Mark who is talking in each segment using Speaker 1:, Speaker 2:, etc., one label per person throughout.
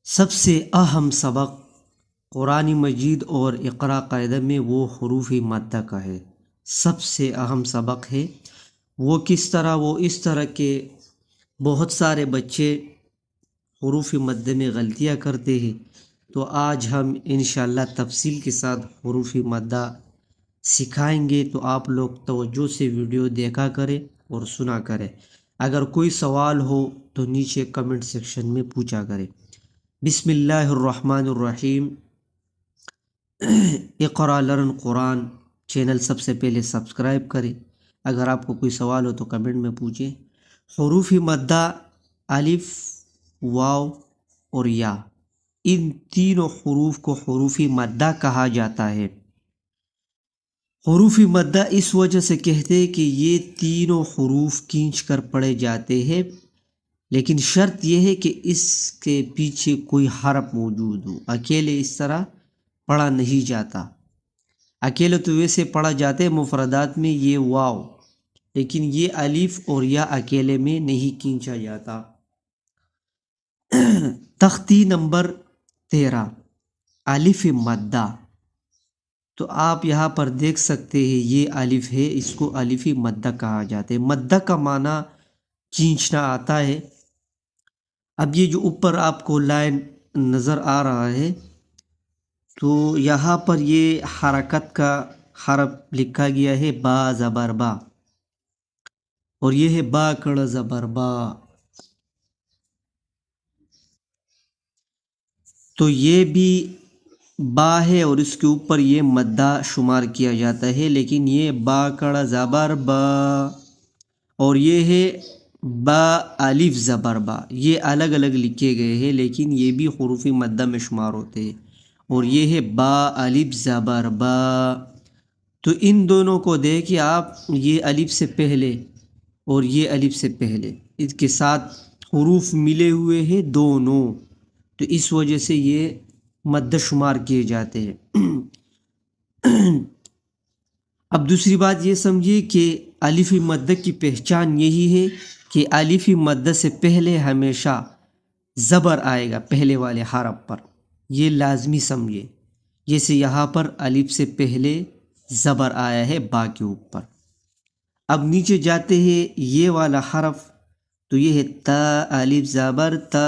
Speaker 1: سب سے اہم سبق قرآن مجید اور اقرا قاعدہ میں وہ حروف مدہ کا ہے۔ سب سے اہم سبق ہے وہ کس طرح، وہ اس طرح کہ بہت سارے بچے حروف مدہ میں غلطیاں کرتے ہیں، تو آج ہم انشاءاللہ تفصیل کے ساتھ حروف مدہ سکھائیں گے، تو آپ لوگ توجہ سے ویڈیو دیکھا کریں اور سنا کریں۔ اگر کوئی سوال ہو تو نیچے کمنٹ سیکشن میں پوچھا کریں۔ بسم اللہ الرحمن الرحیم۔ اقرا لرن قرآن چینل سب سے پہلے سبسکرائب کریں۔ اگر آپ کو کوئی سوال ہو تو کمنٹ میں پوچھیں۔ حروف مدہ الف، واو اور یا، ان تینوں حروف کو حروف مدہ کہا جاتا ہے۔ حروف مدہ اس وجہ سے کہتے ہیں کہ یہ تینوں حروف کھینچ کر پڑھے جاتے ہیں، لیکن شرط یہ ہے کہ اس کے پیچھے کوئی حرف موجود ہو۔ اکیلے اس طرح پڑھا نہیں جاتا۔ اکیلے تو ویسے پڑھا جاتے ہیں مفردات میں یہ واو، لیکن یہ الف اور یا اکیلے میں نہیں کھینچا جاتا۔ تختی نمبر 13، الف مدہ۔ تو آپ یہاں پر دیکھ سکتے ہیں یہ الف ہے، اس کو الف مدہ کہا جاتا ہے۔ مدہ کا معنی کھینچنا آتا ہے۔ اب یہ جو اوپر آپ کو لائن نظر آ رہا ہے، تو یہاں پر یہ حرکت کا حرف لکھا گیا ہے با زبر با، اور یہ ہے با کڑ زبر با۔ تو یہ بھی با ہے اور اس کے اوپر یہ مدہ شمار کیا جاتا ہے، لیکن یہ با کڑ زبر با، اور یہ ہے با الف زبر با۔ یہ الگ الگ لکھے گئے ہیں، لیکن یہ بھی حروف مدہ میں شمار ہوتے ہیں۔ اور یہ ہے با الف زبر با۔ تو ان دونوں کو دیکھیں آپ، یہ الف سے پہلے اور یہ الف سے پہلے، اس کے ساتھ حروف ملے ہوئے ہیں دونوں، تو اس وجہ سے یہ مدہ شمار کیے جاتے ہیں۔ اب دوسری بات یہ سمجھیے کہ الف مدہ کی پہچان یہی ہے کہ الف مدہ سے پہلے ہمیشہ زبر آئے گا پہلے والے حرف پر، یہ لازمی سمجھے۔ جیسے یہاں پر الف سے پہلے زبر آیا ہے با کے اوپر۔ اب نیچے جاتے ہیں یہ والا حرف، تو یہ ہے تا الف زبر تا،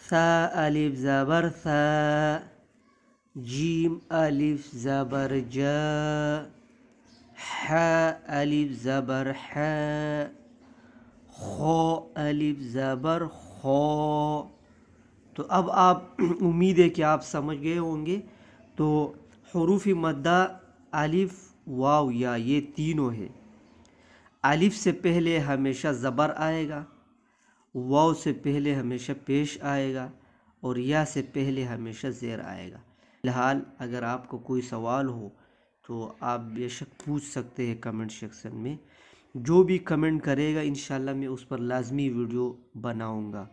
Speaker 1: ثا الف زبر ثا، جیم الف زبر جا، ح الف زبر ح، خو الف زبر خو۔ تو اب آپ امید ہے کہ آپ سمجھ گئے ہوں گے۔ تو حروف مدہ الف، واو، یا، یہ تینوں ہے۔ الف سے پہلے ہمیشہ زبر آئے گا، واو سے پہلے ہمیشہ پیش آئے گا، اور یا سے پہلے ہمیشہ زیر آئے گا۔ فی الحال اگر آپ کو کوئی سوال ہو تو آپ بے شک پوچھ سکتے ہیں کمنٹ سیکشن میں۔ جو بھی کمنٹ کرے گا انشاءاللہ میں اس پر لازمی ویڈیو بناؤں گا۔